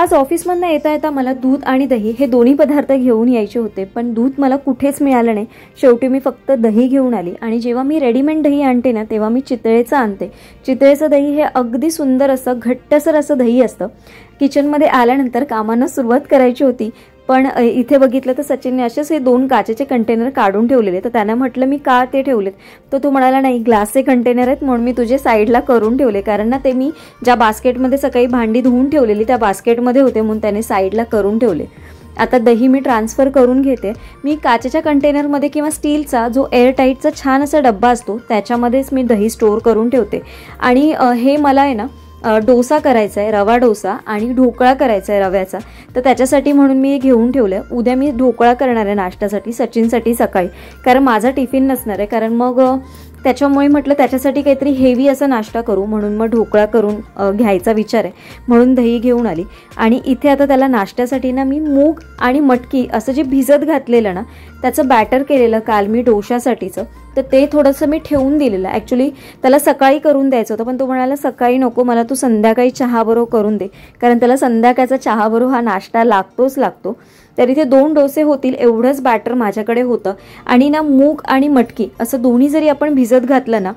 आज ऑफिसमधनं येता येता मला दूध आणि दही हे दोन्ही पदार्थ घेऊन यायचे होते, पण दूध मला कुठेच मिळालं नाही. शेवटी मी फक्त दही घेऊन आली. आणि जेव्हा मी रेडीमेड दही आणते ना, तेव्हा मी चितळेचं आणते. चितळेचं दही हे अगदी सुंदर असं घट्टसर असं दही असतं. किचनमध्ये आल्यानंतर कामांना सुरुवात करायची होती, पण इथे बघितलं तर सचिनने असेच हे 2 काचेचे कंटेनर काढून ठेवलेले. तर त्यांना म्हटलं मी का ते ठेवलेत, तर तो म्हणाला नाही ग्लासचे कंटेनर आहेत म्हणून मी तुझे साईडला करून ठेवले, कारण ना ते मी ज्या बास्केटमध्ये सकाळी भांडी धुवून ठेवलेली त्या बास्केटमध्ये होते म्हणून त्याने साईडला करून ठेवले. आता दही मी ट्रान्सफर करून घेते. मी काचेच्या कंटेनरमध्ये किंवा स्टीलचा जो एअरटाईटचा छान असा डब्बा असतो त्याच्यामध्येच मी दही स्टोअर करून ठेवते. आणि हे मला आहे ना डोसा करायचा आहे, रवा डोसा आणि ढोकळा करायचा आहे रव्याचा. तर त्याच्यासाठी म्हणून मी घेऊन ठेवलं. उद्या मी ढोकळा करणार आहे नाश्त्यासाठी सचिनसाठी सकाळी, कारण माझा टिफिन नसणार आहे. कारण मग त्याच्यामुळे म्हटलं त्याच्यासाठी काहीतरी हेवी असा नाश्ता करू, म्हणून मग ढोकळा करून घ्यायचा विचार आहे, म्हणून दही घेऊन आली. आणि इथे आता त्याला नाश्त्यासाठी ना मी मूग आणि मटकी असं जे भिजत घातलेलं ना त्याचं बॅटर केलेलं काल मी डोशासाठीचं, तर ते थोडंसं मी ठेवून दिलेलं. ॲक्च्युली त्याला सकाळी करून द्यायचं होतं, पण तो म्हणाला सकाळी नको, मला तू संध्याकाळी चहाबरोबर करून दे, कारण त्याला संध्याकाळचा चहाबरोबर हा नाश्ता लागतो. तर इथे 2 डोसे होतील एवढंच बॅटर माझ्याकडे होतं. आणि ना मूग आणि मटकी असं दोन्ही जरी आपण भिजत घातलं ना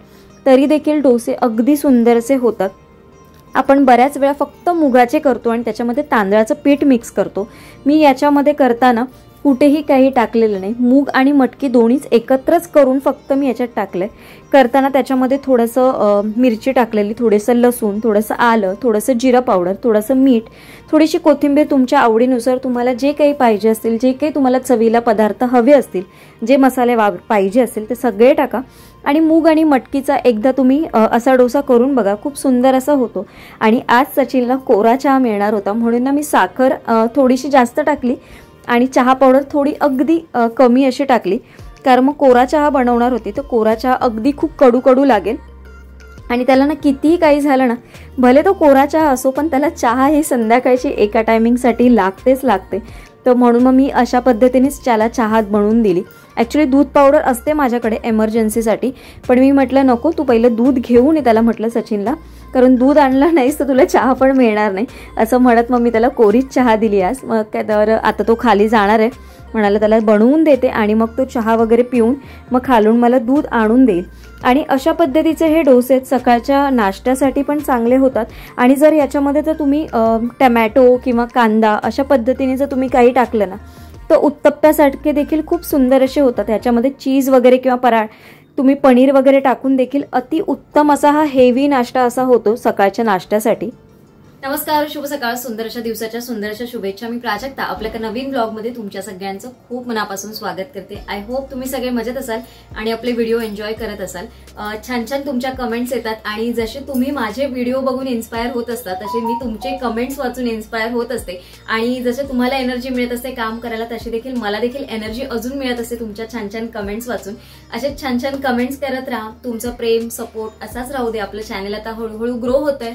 तरी देखील डोसे अगदी सुंदरसे होतात. आपण बऱ्याच वेळा फक्त मुगाचे करतो आणि त्याच्यामध्ये तांदळाचं पीठ मिक्स करतो. मी याच्यामध्ये करताना कुठेही काही टाकलेलं नाही. मूग आणि मटकी दोन्हीच एकत्रच करून फक्त मी याच्यात टाकलंय. करताना त्याच्यामध्ये थोडंसं मिरची टाकलेली, थोडंसं लसूण, थोडंसं आलं, थोडंसं जिरा पावडर, थोडंसं मीठ, थोडीशी कोथिंबीर तुमच्या आवडीनुसार तुम्हाला जे काही पाहिजे असतील, जे काही तुम्हाला चवीला पदार्थ हवे असतील, जे मसाले पाहिजे असतील ते सगळे टाका. आणि मूग आणि मटकीचा एकदा तुम्ही असा डोसा करून बघा, खूप सुंदर असा होतो. आणि आज सचिनला कोरा चहा मिळणार होता म्हणून ना मी साखर थोडीशी जास्त टाकली आणि चहा पावडर थोडी अगदी कमी अशी टाकली, कारण मग कोरा चहा बनवणार होती. तर कोरा चहा अगदी खूप कडू लागेल आणि त्याला ना कितीही काही झालं ना, भले तो कोरा चहा असो पण त्याला चहा ही संध्याकाळची एका टायमिंगसाठी लागते. तर म्हणून मग मी अशा पद्धतीनेच त्याला चहा बनवून दिली. ॲक्च्युली दूध पावडर असते माझ्याकडे एमर्जन्सीसाठी, पण मी म्हटलं नको, तू पहिलं दूध घेऊन ये त्याला म्हटलं सचिनला, कारण दूध आणलं नाहीस तर तुला चहा पण मिळणार नाही असं म्हणत मग मी त्याला कोरीच चहा दिली आज. मग काय तर आता तो खाली जाणार आहे, म्हणाला त्याला बनवून देते आणि मग तो चहा वगैरे पिऊन मग खालून मला दूध आणून देईल. आणि अशा पद्धतीचे हे डोसे सकाळच्या नाश्त्यासाठी पण चांगले होतात. आणि जर याच्यामध्ये जर तुम्ही टमॅटो किंवा कांदा अशा पद्धतीने जर तुम्ही काही टाकलं ना तर उत्तप्प्यासारखे देखील खूप सुंदर असे होतात. ह्याच्यामध्ये चीज वगैरे किंवा तुम्ही पनीर वगैरे टाकून देखील अति उत्तम असा हा हेवी नाश्ता असा होतो सकाळच्या नाश्त्यासाठी. नमस्कार, शुभ सकाळ, सुंदर अशा दिवसाच्या सुंदर अशा शुभेच्छा. मी प्राजक्ता आपल्या नवीन ब्लॉग मध्ये तुमच्या सगळ्यांचं खूप मनापासून स्वागत करते. आय होप तुम्ही सगळे मजेत असाल आणि आपले व्हिडिओ एन्जॉय करत असाल. छान छान तुमच्या कमेंट्स येतात आणि जसे तुम्ही माझे व्हिडिओ बघून इन्स्पायर होत असता तसे मी तुमचे कमेंट्स वाचून इन्स्पायर होत असते. आणि जसे तुम्हाला एनर्जी मिळत असते काम करायला, तशी देखील मला देखील एनर्जी अजून मिळत असते तुमच्या छान छान कमेंट्स वाचून. असे छान छान कमेंट्स करत राहा. तुमचं प्रेम सपोर्ट असाच राहू दे. आपलं चॅनल आता हळूहळू ग्रो होतंय.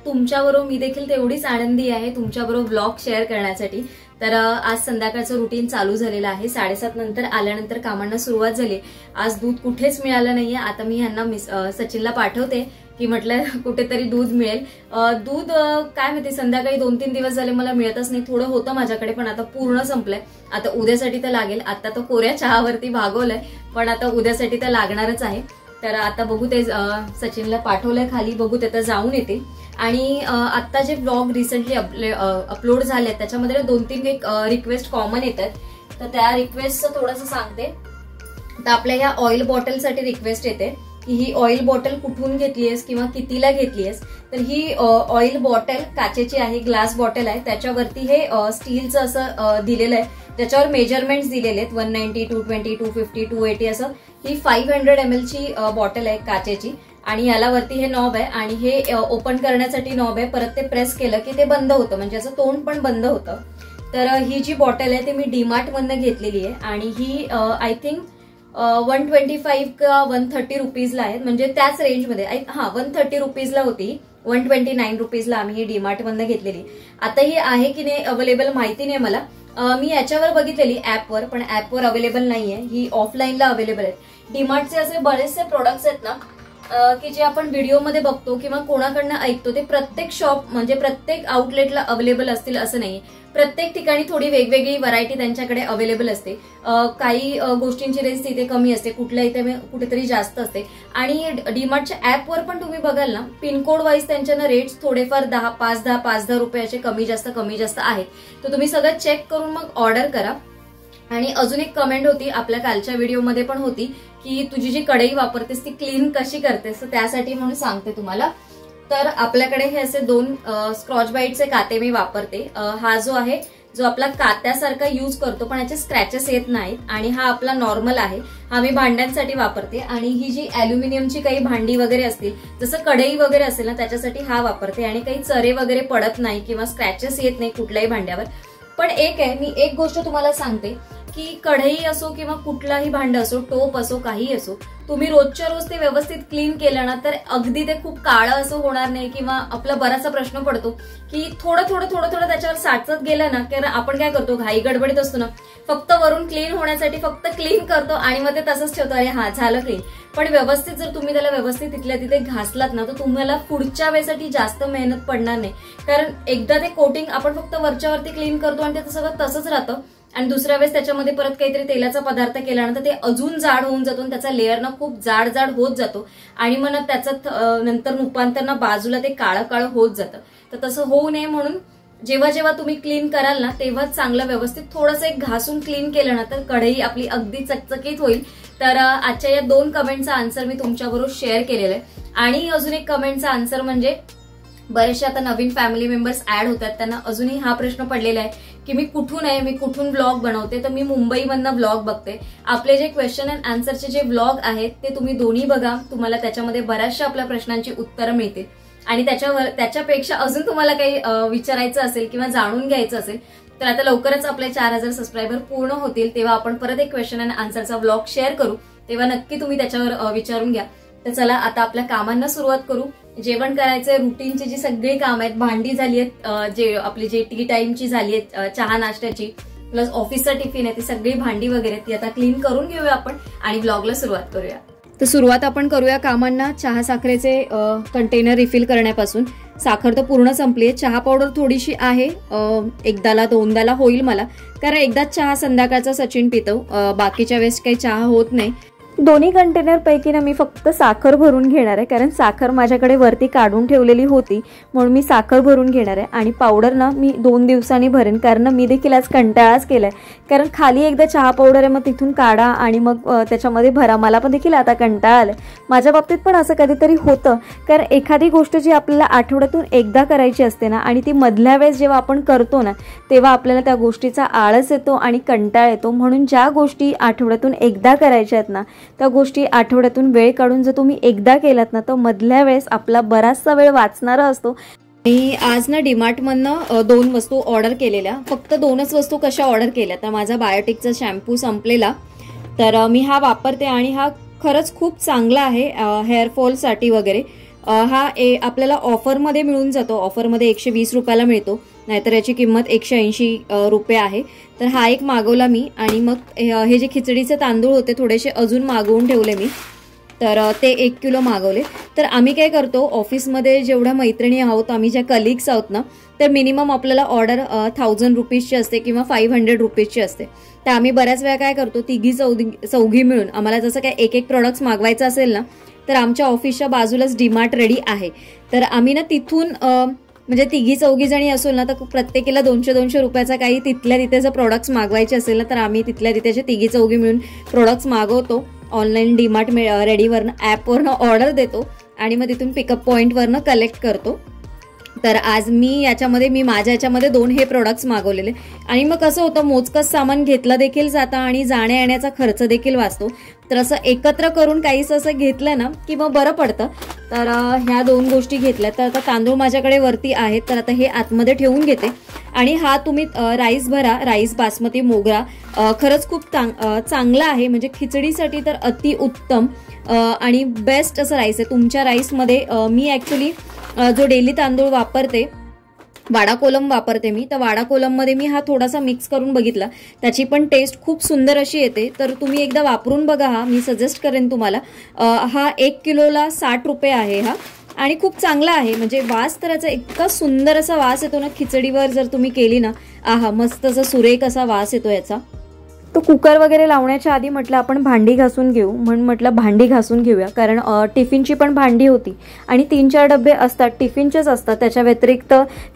तुमच्याबरोबर मी देखील तेवढीच आनंदी आहे तुमच्याबरोबर ब्लॉग शेअर करण्यासाठी. तर आज संध्याकाळचं रुटीन चालू झालेलं आहे. 7:30 नंतर आल्यानंतर कामांना सुरुवात झाली. आज दूध कुठेच मिळालं नाहीये. आता मी ह्यांना सचिनला पाठवते की म्हटलं कुठेतरी दूध मिळेल. दूध काय माहिती संध्याकाळी 2-3 दिवस झाले मला मिळतच नाही. थोडं होतं माझ्याकडे पण आता पूर्ण संपलंय. आता उद्यासाठी तर लागेल. आता तो कोऱ्या चहावरती भागवलंय पण आता उद्यासाठी तर लागणारच आहे. तर आता बघू, ते सचिनला पाठवलंय खाली, बघू ते तर जाऊन येते. आणि आता जे ब्लॉग रिसेंटली अपलोड झाले त्याच्यामध्ये 2-3 एक रिक्वेस्ट कॉमन येतात. तर त्या रिक्वेस्टचं थोडंसं सांगते. तर आपल्या या ऑइल बॉटलसाठी रिक्वेस्ट येते की ही ऑइल बॉटल कुठून घेतलीयस किंवा कितीला घेतलीयस. तर ही ऑइल बॉटल काचेची आहे, ग्लास बॉटल आहे. त्याच्यावरती हे स्टीलचं असं दिलेलं आहे. त्याच्यावर मेजरमेंट्स दिलेले आहेत 190, 220, 250, 280 असं. ही 500 ml ची बॉटल आहे काचेची आणि याला वरती हे नॉब आहे आणि हे ओपन करण्यासाठी नॉब आहे. परत ते प्रेस केलं की ते बंद होतं, म्हणजे असं तोंड पण बंद होतं. तर ही जी बॉटल आहे ती मी डीमार्ट मधनं घेतलेली आहे आणि ही आय थिंक 125 का 130 रुपीजला आहे, म्हणजे त्याच रेंजमध्ये. 130 रुपीजला होती, 129 रुपीजला आम्ही ही डीमार्ट मधनं घेतलेली. आता ही आहे की नाही अवेलेबल माहिती नाही मला. मी याच्यावर बघितलेली ऍपवर, पण ऍपवर अवेलेबल नाहीये. ही ऑफलाईनला अवेलेबल आहे. डीमार्टचे असे बरेचसे प्रोडक्ट्स आहेत ना की जे आपण व्हिडिओमध्ये बघतो किंवा कोणाकडनं ऐकतो ते प्रत्येक शॉप म्हणजे प्रत्येक आउटलेटला अवेलेबल असतील असं नाही. प्रत्येक ठिकाणी थोडी वेगवेगळी व्हरायटी त्यांच्याकडे अवेलेबल असते. काही गोष्टींची रेंज तिथे कमी असते, कुठल्या इथे कुठेतरी जास्त असते. आणि डीमार्टच्या ऍपवर पण तुम्ही बघाल ना, पिनकोड वाईज त्यांच्या रेट्स थोडेफार 5-10 रुपयाचे कमी जास्त आहेत. तर तुम्ही सगळं चेक करून मग ऑर्डर करा. आणि अजून एक कमेंट होती आपल्या कालच्या व्हिडिओमध्ये पण होती की तुझी जी कढई वापरतेस ती क्लीन कशी करतेस, तर त्यासाठी म्हणून सांगते तुम्हाला. तर आपल्याकडे हे असे 2 स्क्रॉच बाईटचे काते मी वापरते. हा जो आहे जो आपला कात्यासारखा यूज करतो पण याचे स्क्रॅचेस येत नाहीत. आणि हा आपला नॉर्मल आहे, हा मी भांड्यांसाठी वापरते. आणि ही जी अॅल्युमिनियमची काही भांडी वगैरे असतील, जसं कढई वगैरे असेल ना, त्याच्यासाठी हा वापरते. आणि काही चरे वगैरे पडत नाही किंवा स्क्रॅचेस येत नाही कुठल्याही भांड्यावर. पण मी एक गोष्ट तुम्हाला सांगते की कढई असो किंवा कुठलाही भांड असो, टोप असो, काही असो, तुम्ही रोजच्या रोज ते व्यवस्थित क्लीन केलं ना तर अगदी ते खूप काळं असं होणार नाही. किंवा आपला बराचसा प्रश्न पडतो की थोडं त्याच्यावर साचत गेलं ना, कारण आपण काय करतो, घाई गडबडीत असतो ना, फक्त वरून क्लीन होण्यासाठी फक्त क्लीन करतो आणि मग ते तसंच ठेवतो, अरे हा झालं क्लीन. पण व्यवस्थित जर तुम्ही त्याला व्यवस्थित तिथल्या तिथे घासलात ना, तर तुम्हाला पुढच्या वेळेसाठी जास्त मेहनत पडणार नाही. कारण एकदा ते कोटिंग आपण फक्त वरच्यावरती क्लीन करतो आणि ते सगळं तसंच राहतं. आणि दुसऱ्या वेळेस त्याच्यामध्ये परत काहीतरी तेलाचा पदार्थ केल्यानंतर ते अजून जाड होऊन जातो आणि त्याचा लेअर ना खूप जाड होत जातो. आणि मग त्याचं नंतर रूपांतर ना बाजूला ते काळं होत जातं. तर तसं होऊ नये म्हणून जेव्हा तुम्ही क्लीन कराल ना, तेव्हाच चांगलं व्यवस्थित थोडंसं एक घासून क्लीन केलं ना, तर कढई आपली अगदी चकचकीत होईल. तर आजच्या या 2 कमेंटचा आन्सर मी तुमच्याबरोबर शेअर केलेला आहे. आणि अजून एक कमेंटचा आन्सर म्हणजे बरेचसे आता नवीन फॅमिली मेंबर्स ऍड होतात, त्यांना अजूनही हा प्रश्न पडलेला आहे की मी कुठून व्लॉग बनवते. तर मी मुंबईमधनं व्लॉग बघते. आपले जे क्वेश्चन अँड आन्सरचे जे व्लॉग आहेत ते तुम्ही दोन्ही बघा, तुम्हाला त्याच्यामध्ये बऱ्याचशा आपल्या प्रश्नांची उत्तरं मिळतील. आणि त्याच्यापेक्षा अजून तुम्हाला काही विचारायचं असेल किंवा जाणून घ्यायचं असेल तर आता लवकरच आपले 4000 सबस्क्रायबर पूर्ण होतील, तेव्हा आपण परत एक क्वेश्चन अँड आन्सरचा व्लॉग शेअर करू. तेव्हा नक्की तुम्ही त्याच्यावर विचारून घ्या. तर चला आता आपल्या कामांना सुरुवात करू. जेवण करायचंय, रुटीनची जी सगळी कामं आहेत, भांडी झाली आहेत, जे आपली जे टी टाइमची झाली आहेत, चहा नाश्त्याची, प्लस ऑफिसचा टिफिन आहे, ती सगळी भांडी वगैरे ती आता क्लीन करून घेऊया आपण आणि ब्लॉगला सुरुवात करूया. तर सुरुवात आपण करूया कामांना. चहा साखरेचे कंटेनर रिफिल करण्यापासून. साखर तर पूर्ण संपली आहे. चहा पावडर थोडीशी आहे, 1-2दा होईल मला, कारण एकदाच चहा संध्याकाळचा सचिन पितो, बाकीच्या वेळेस काही चहा होत नाही. दोन्ही कंटेनर पैकी ना मी फक्त साखर भरून घेणार आहे, कारण साखर माझ्याकडे वरती काढून ठेवलेली होती म्हणून मी साखर भरून घेणार आहे. आणि पावडर ना मी 2 दिवसांनी भरेन, कारण मी देखील आज कंटाळाच केलाय. कारण खाली एकदा चहा पावडर आहे, मग तिथून काढा आणि मग त्याच्यामध्ये भरा. मला पण देखील आता कंटाळा आलाय. माझ्या बाबतीत पण असं कधीतरी होतं, कारण एखादी गोष्ट जी आपल्याला आठवड्यातून एकदा करायची असते ना, आणि ती मधल्या वेळेस जेव्हा आपण करतो ना, तेव्हा आपल्याला त्या गोष्टीचा आळस येतो आणि कंटाळा येतो. म्हणून ज्या गोष्टी आठवड्यातून एकदा करायच्या आहेत ना, त्या गोष्टी आठवड्यातून वेळ काढून जर तुम्ही एकदा केलात ना, तर मधल्या वेळेस आपला बराचसा वेळ वाचणारा असतो. मी आज ना डीमार्टमधनं 2 वस्तू ऑर्डर केलेल्या. फक्त 2च वस्तू कशा ऑर्डर केल्या, तर माझा बायोटिकचा शॅम्पू संपलेला, तर मी हा वापरते आणि हा खरंच खूप चांगला आहे हेअरफॉलसाठी वगैरे. हा आपल्याला ऑफरमध्ये मिळून जातो. ऑफरमध्ये 120 रुपयाला मिळतो, नाहीतर याची किंमत 180 रुपये आहे. तर हा एक मागवला मी. आणि मग हे जे खिचडीचे तांदूळ होते थोडेसे अजून मागवून ठेवले मी, तर ते 1 किलो मागवले. तर आम्ही काय करतो, ऑफिसमध्ये जेवढ्या मैत्रिणी आहोत, आम्ही ज्या कलिग्स आहोत ना, तर मिनिमम आपल्याला ऑर्डर 1000 रुपीजची असते किंवा 500 रुपीजची असते. तर आम्ही बऱ्याच वेळा काय करतो, चौघी मिळून आम्हाला जसं काय एक प्रोडक्ट्स मागवायचं असेल ना, तर आमच्या ऑफिसच्या बाजूलाच डीमार्ट रेडी आहे. तर आम्ही ना तिथून म्हणजे 3-4 जणी असो ना, तर प्रत्येकीला 200-200 रुपयाचा काही तिथल्या तिथे जर प्रोडक्ट्स मागवायचे असेल ना, तर आम्ही तिथल्या तिथे 3-4 मिळून प्रोडक्ट्स मागवतो. ऑनलाईन डीमार्ट रेडीवरनं ॲपवरनं ऑर्डर देतो आणि मग तिथून पिकअप पॉईंटवरनं कलेक्ट करतो. तर आज मी माझ्या याच्यामध्ये 2 हे प्रोडक्ट्स मागवलेले. आणि मग कसं होतं, मोजकच सामान घेतलं देखील जातं आणि जाण्या येण्याचा खर्च देखील वाचतो. तर असं एकत्र करून काहीच असं घेतलं ना की मग बरं पडतं. तर ह्या 2 गोष्टी घेतल्या. तर आता तांदूळ माझ्याकडे वरती आहेत, तर आता हे आतमध्ये ठेवून घेते. आणि हा तुम्ही राईस भरा, राईस बासमती मोगरा, खरंच खूप चांगला आहे, म्हणजे खिचडीसाठी तर अति उत्तम आणि बेस्ट असं राईस आहे. तुमच्या राईसमध्ये मी ॲक्च्युली जो डेली तांदूळ वापरते वाडा कोलम वापरते मी. तर वाडा कोलममध्ये मी हा थोडासा मिक्स करून बघितला, त्याची पण टेस्ट खूप सुंदर अशी येते. तर तुम्ही एकदा वापरून बघा, हा मी सजेस्ट करेन तुम्हाला. हा 1 किलोला 60 रुपये आहे हा, आणि खूप चांगला आहे. म्हणजे वास तर याचा इतका सुंदर असा वास येतो ना, खिचडीवर जर तुम्ही केली ना, आहा मस्त असा सुरेख असा वास येतो याचा. तो कुकर वगैरे लावण्याच्या आधी म्हटलं आपण भांडी घासून घेऊ, म्हणून म्हटलं भांडी घासून घेऊया. कारण टिफिनची पण भांडी होती आणि 3-4 डबे असतात, टिफिनचेच असतात. त्याच्या व्यतिरिक्त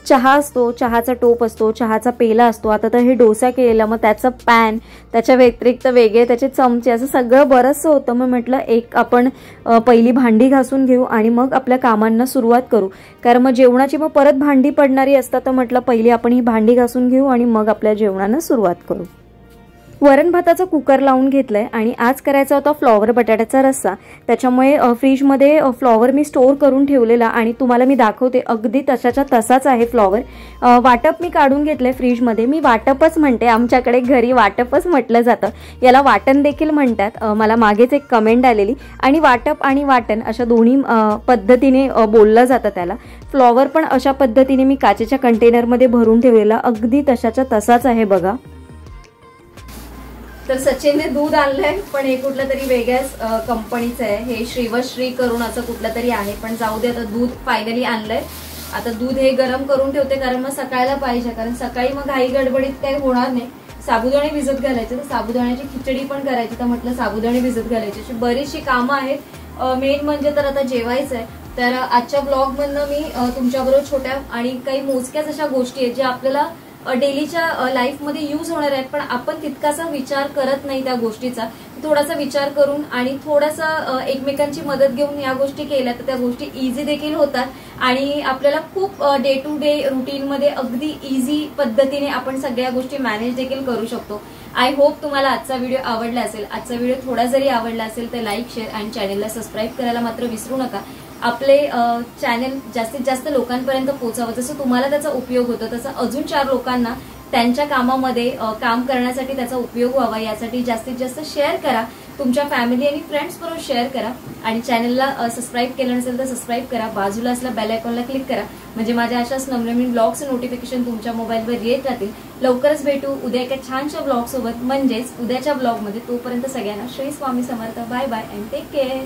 चहा असतो, चहाचा टोप असतो, चहाचा पेला असतो. आता तर हे डोसा केलेला, मग त्याचं पॅन, त्याच्या व्यतिरिक्त वेगळे त्याचे चमचे, असं सगळं बरंचसं होतं. मग म्हटलं एक आपण पहिली भांडी घासून घेऊ आणि मग आपल्या कामांना सुरुवात करू. कारण मग जेवणाची मग परत भांडी पडणारी असतात. तर म्हटलं पहिली आपण ही भांडी घासून घेऊ आणि मग आपल्या जेवणाला सुरुवात करू. वरण भाताचा कुकर लावून घेतलंय आणि आज करायचा होता फ्लॉवर बटाट्याचा रस्सा. त्याच्यामुळे फ्रीजमध्ये फ्लॉवर मी स्टोअर करून ठेवलेला आणि तुम्हाला मी दाखवते, अगदी तशाच्या तसाच आहे फ्लॉवर. वाटप मी काढून घेतलंय फ्रीजमध्ये. मी वाटपच म्हणते, आमच्याकडे घरी वाटपच म्हटलं जातं, याला वाटण देखील म्हणतात. मला मागेच एक कमेंट आलेली. आणि वाटप आणि वाटण अशा दोन्ही पद्धतीने बोललं जातं त्याला. फ्लॉवर पण अशा पद्धतीने मी काचेच्या कंटेनरमध्ये भरून ठेवलेला, अगदी तशाच्या तसाच आहे बघा. तर सचिनने दूध आणलंय, पण हे कुठलं तरी वेगळ्याच कंपनीचं आहे. हे श्रीवश्री करून असं कुठलं तरी आहे, पण जाऊ दे, आता दूध फायनली आणलंय. आता दूध हे गरम करून ठेवते, कारण मग सकाळला पाहिजे, कारण सकाळी मग घाई गडबडीत काही होणार नाही. साबुदाणे भिजत घालायचे, तर साबुदाण्याची खिचडी पण करायची, तर म्हटलं साबुदाणे भिजत घालायची. अशी बरीचशी कामं आहेत. मेन म्हणजे तर आता जेवायचं आहे. तर आजच्या ब्लॉगमधनं मी तुमच्याबरोबर छोट्या आणि काही मोजक्याच अशा गोष्टी आहेत ज्या आपल्याला डेलीच्या लाईफमध्ये यूज होणार आहेत, पण आपण तितकासा विचार करत नाही त्या गोष्टीचा. थोडासा विचार करून आणि थोडासा एकमेकांची मदत घेऊन या गोष्टी केल्या तर त्या गोष्टी इझी देखील होतात आणि आपल्याला खूप डे टू डे रुटीनमध्ये अगदी इझी पद्धतीने आपण सगळ्या गोष्टी मॅनेज देखील करू शकतो. आय होप तुम्हाला आजचा व्हिडिओ आवडला असेल. आजचा व्हिडिओ थोडा जरी आवडला असेल तर लाईक, शेअर आणि चॅनलला सबस्क्राईब करायला मात्र विसरू नका. आपले चॅनल जास्तीत जास्त लोकांपर्यंत पोहोचावं, जसं तुम्हाला त्याचा उपयोग होतो तसं अजून 4 लोकांना त्यांच्या कामामध्ये काम करण्यासाठी त्याचा उपयोग व्हावा यासाठी जास्तीत जास्त शेअर करा. तुमच्या फॅमिली आणि फ्रेंड्स बरोबर शेअर करा आणि चॅनलला सबस्क्राईब केलं नसेल तर सबस्क्राईब करा. बाजूला असल्या बेल आयकॉनला क्लिक करा, म्हणजे माझ्या अशाच नवनवीन ब्लॉगचं नोटिफिकेशन तुमच्या मोबाईलवर येत राहतील. लवकरच भेटू उद्या एका छानशा ब्लॉग सोबत, म्हणजेच उद्याच्या ब्लॉगमध्ये. तोपर्यंत सगळ्यांना Shri Swami Samarth. Bye bye and take care.